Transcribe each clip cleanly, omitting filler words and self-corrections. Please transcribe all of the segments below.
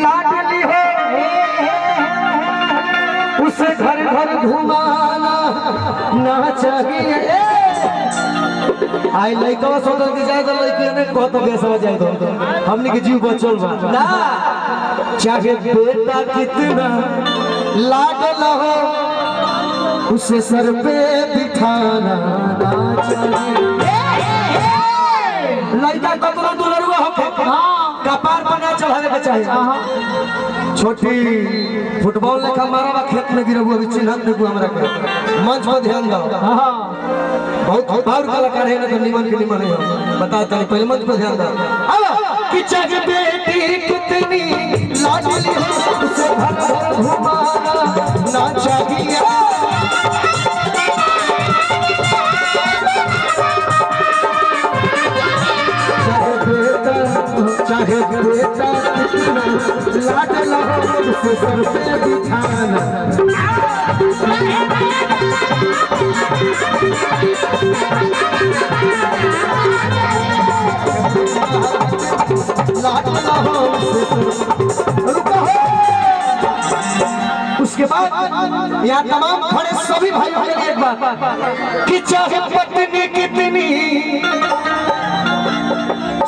लाडली हो उसे घर घर घुमाना ना चाहिए। आई लइका सोचल कि जाए तो लइकी ने कहत बेसवा जाए तो हमनी के जीव बचल बा ना। चाहे बेटा कितना लाडल हो उसे सर पे बिठाना ना चाहिए। लइका कतनो दुलरुआ हो कपार पर ना चढ़ावे के चाहिए। छोटी फुटबॉल लेखा मारवा खेत में गिरबू अभी चिन्हत देखू हमरा के मंच पर ध्यान दो। बहुत बार कलाकार है ना तो निमन के निमन है बता तनी पहले मंच पर ध्यान दो। अब कि चाहे बेटी कितनी लाडली हो उसे घर घुमाना ना चाहिए। चाहे बेटा कितना लाडला हो उसे सर पे बिठाना। लाडला हो उसे रुको। उसके बाद यहाँ तमाम खड़े सभी भाइयों के लिए एक बात कि चाहे पत्नी कितनी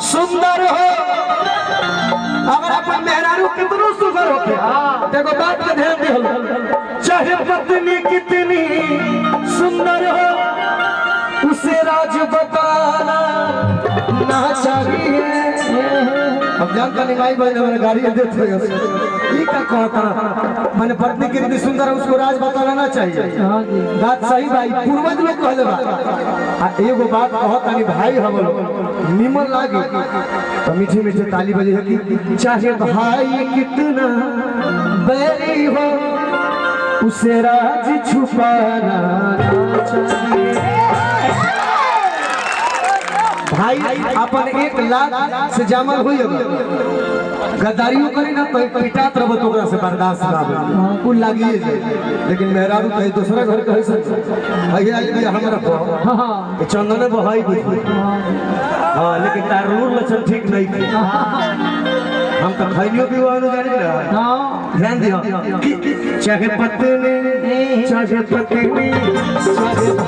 सुंदर हो अगर अपन मेहरारू कितनो सुंदर होके देखो बात पे ध्यान दियो। चाहे पत्नी कितनी सुंदर हो उसे राज बताना ना चाहिए। अब जानता नहीं भाई भाई हमारे गाड़ी देते हो ये क्या कहता मैंने पत्नी कितनी सुंदर है उसको राज बताना ना चाहिए। बात सही भाई पूर्वज लोग कहले बा एगो बात कहता नहीं भाई हम निमन लागे तो मीठे मीठे ताली बजे है कि चाहे भाई कितना बैरी हो उसे राज छुपाना चाहिए। भाई अपन 1 लाख से जामल हुई गद्दारियों करी ना तो पिटात रहो तो से बर्दाश्त ना हो कुल लागी लेकिन मेहरारू कहीं दूसरा घर कहीं से भैया हमरा को चंदन बहाई हाँ लेकिन तार रूल लक्षण ठीक नहीं थे। हम तो खैनियों भी वालों जाने ध्यान दियो। चाहे पत्नी चाहे पत्नी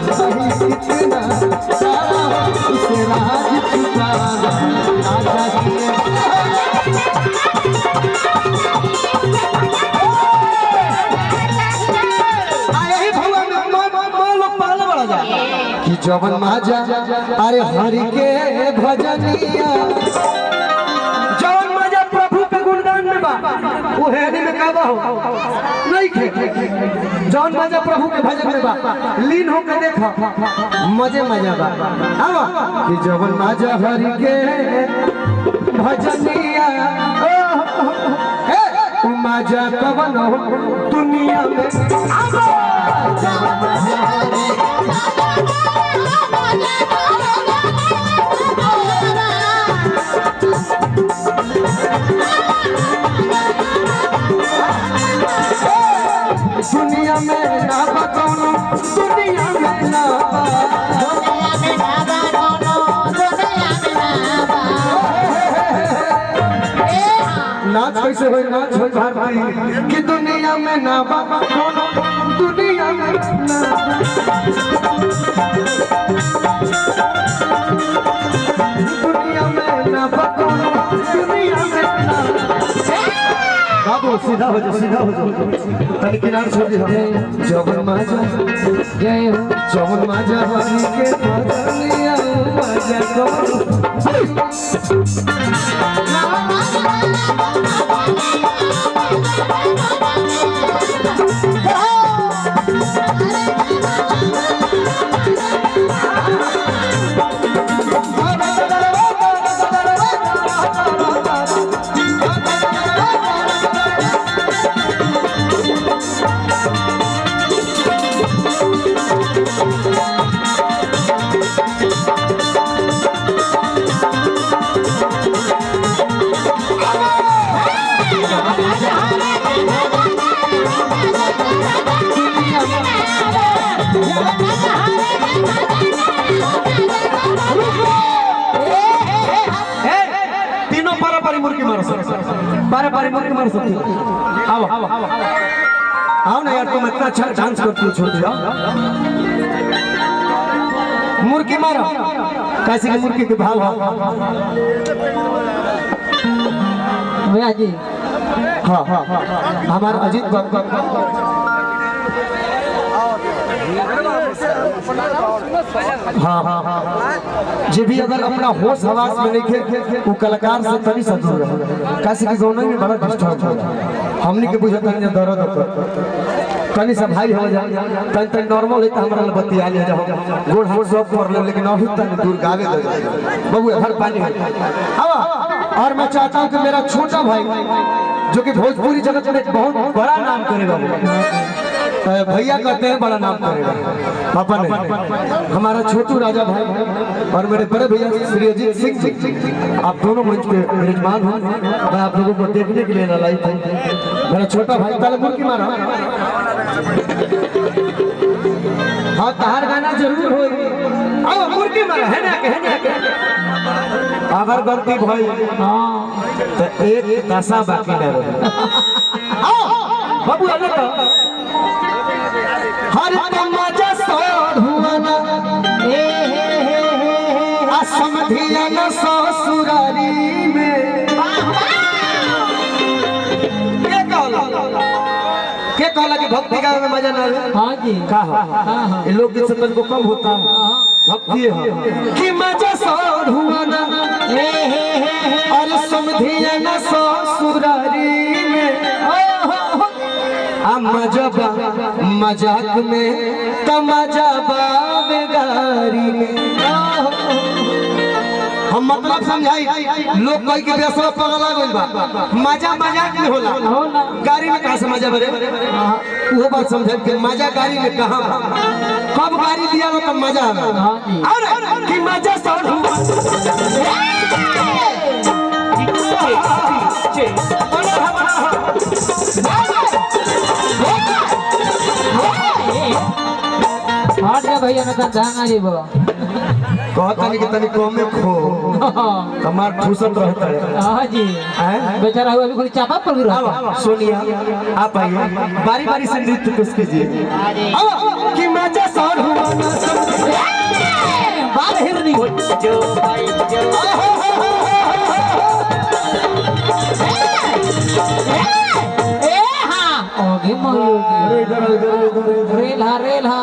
चाहे कितना सारा उसे राज छुपाना ना चाहिए। यही भगवान लोग पागल बड़ा जा कि जवन माजा अरे हरि के भजनिया जवन माजा प्रभु के गुणगान में बा वो हेनी में का हो नहीं खे जवन माजा प्रभु के भजन में बा लीन होकर देखा मजे मजा बा। आवा कि जवन माजा हरि के भजनिया माजा कवन हो दुनिया में दुनिया में ना बतौनो दुनिया में ना नाच कैसे हो नाच हो भारती कि दुनिया में ना बाबा दुनिया में ना दुनिया में ना बाबा दुनिया में ना बाबू सीधा हो जाओ तनी किनारे छोड़ दे। जवन माजा जय हो जवन माजा हरि के भजनिया माजा करो सकते, बारे बारे मुर्गी मार सकती हो। आओ आओ ना यार, तुम इतना अच्छा डांस करती हो, छोड़ जाओ। मुर्गी मारो, कैसे की मुर्गी के भाव भैया जी। हाँ हाँ हाँ, हमारा अजीत बाबू हाँ हाँ हाँ, जे भी अगर अपना होश हवास में नहीं थे वो कलाकार से तभी से दूर रहे, कैसे कि गाना में बड़ा डिस्टर्ब हो हमने के बुझता है दर्द होता कनी से भाई हो जाए तन तन नॉर्मल है हमरा बतिया ले जाओ गोड़ हाथ सब कर ले, लेकिन अभी तक दूर गावे दे बाबू हर पानी हवा। और मैं चाहता हूं कि मेरा छोटा भाई जो कि भोजपुरी जगत में बहुत बड़ा नाम करेगा, भैया कहते हैं बड़ा नाम करेगा पापा ने, हमारा छोटू राजा भाई और मेरे बड़े भैया श्री अजीत सिंह जी, आप दोनों मंच पे मेजबान हो, मैं आप लोगों को देखने के लिए लाइव हूँ। मेरा छोटा भाई पहले मुर्गी मारा, हाँ तहार गाना जरूर हो, आओ मुर्गी मारा है ना अगर गलती भाई तो एक दशा बाकी न रहे। बाबू अगर तो हर मजा सोर हुआ ना असमधिया न ससुरारी में क्या कहला कि भक्ति गावे में मजा ना आवे? हाँ जी। कहा ये लोग के संबंध को कम होता भक्ति है कि मजा सोर हुआ ना और समधिया न ससुरारी में मजबा मजाक में तमजा बाबेगारी में। हम मतलब समझाई लोग कोई के बेसवा पगला गइल बा, मजा मजाक में होला, गाड़ी में कहां से मजा बरे वो बात समझे कि मजा गाड़ी में कहां बा, कब गाड़ी दिया लो तब मजा आवे। और कि मजा सौर हुआ हट जा भैया ना तन धांगा जीबो कहता नहीं कि तनी कम में खो हमार ठूसत रहता है। हां जी बेचारा हुआ अभी कोई चापा पर रहा। सोनिया आप आइए, बारी बारी से नृत्य पेश कीजिए। कि मजा सौर हुआ ना बाल हिरनी जो भाई जो ओगे मोयोगे रेल हा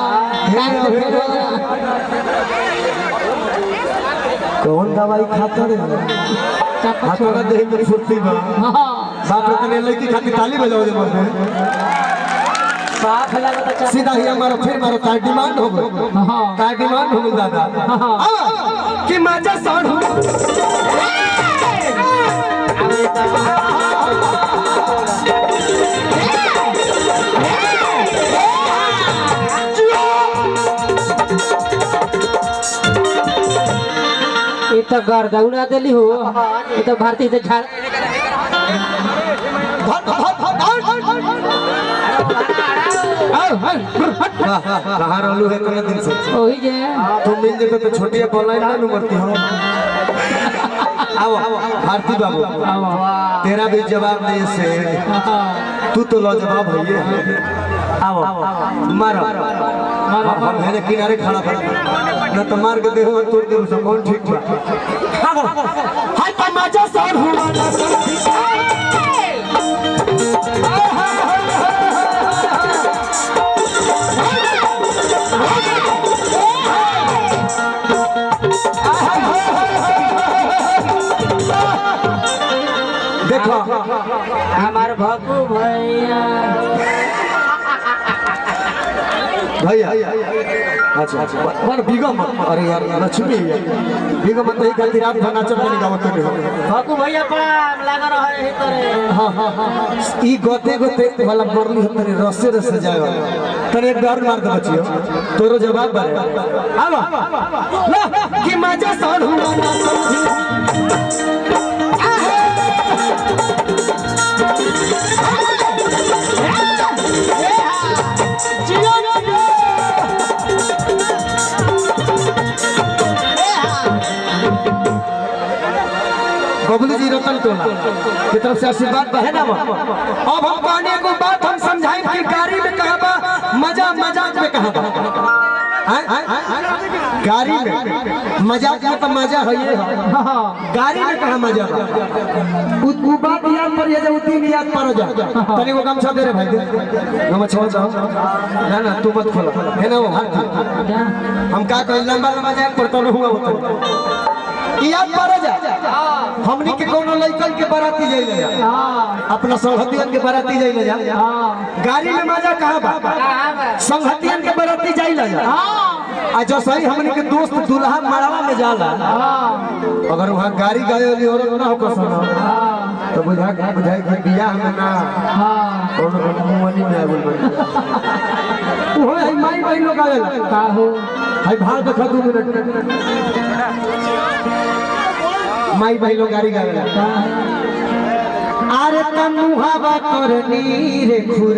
कौन दवाई खाता रे खाता देह में फुर्ती बा बाप रे तने लड़की खाती ताली बजाओ दे मरने साफ लगा तो सीधा ही हमारा फिर मारो का डिमांड हो गई, का डिमांड हो गई दादा कि मजा सौर हो ये तो गर्दा उड़ा देली हो, ये तो भारतीय से झाड़ कहाँ रहलू है कल दिन से ओही जे तुम मिल जेते तो छोटिया बोलाई ना नुमरती हो। आओ भारती बाबू तेरा भी जवाब नहीं से तू तो लाजवाब है ये। आओ मारो हम है किनारे खड़ा कर ना तो मार के देखो तोड़ दे सब कौन ठीक बा। हाय तमाचा सौर हुआ ना देखो हमार भगू भैया भैया अच्छा अच्छा पर बिगम अरे यार लक्ष्मी बिगम तो ही खातिर रात भर नाचत बनी गावत नहीं भगू भैया प्रणाम लगा रहे करे। हां हां हां ई गोते गोते वाला बरली हम तने रसे रसे जाए वाला तने एक बार मार दे बचियो तोरो जवाब बारे आवा ला कि मजा सौर हुआ ना बबलू जी रतन टोला की तरफ से आशीर्वाद है ना। अब हम कहने को बात हम समझाएं कि गाड़ी में कहा बा मजा, मजाक में कहा बा गाड़ी में, मजाक में तो मजा है ये, गाड़ी में कहा मजा बा। उ बात याद पर ये जो तीन याद पर जा तनी वो गमछा दे रे भाई दे गमछा जा ना ना तू मत खोला है ना वो हाथ हम का कह लंबा लंबा जाए पर तो हुआ होता याद पर जा। हमनी के कोनो लइकन के बाराती जाइले जा, अपना संगतियन के बाराती जाइले जा, गाड़ी में मजा कहां बा, संगतियन के बाराती जाइले जा। आ जो सही हमनी के दोस्त दुल्हा मड़वा में जाला, अगर वहां गाड़ी गाड़ी वाली औरत ना हो कसम तो बुझाई कि बियाह में ना कोनो मुंहनी में बोल वो है माई भाई लोग आवेला का हो भाई भाड़ देखा 2 मिनट माई भाई लोग गाड़ी गावेला। अरे तनु हवा तोर नीर खुर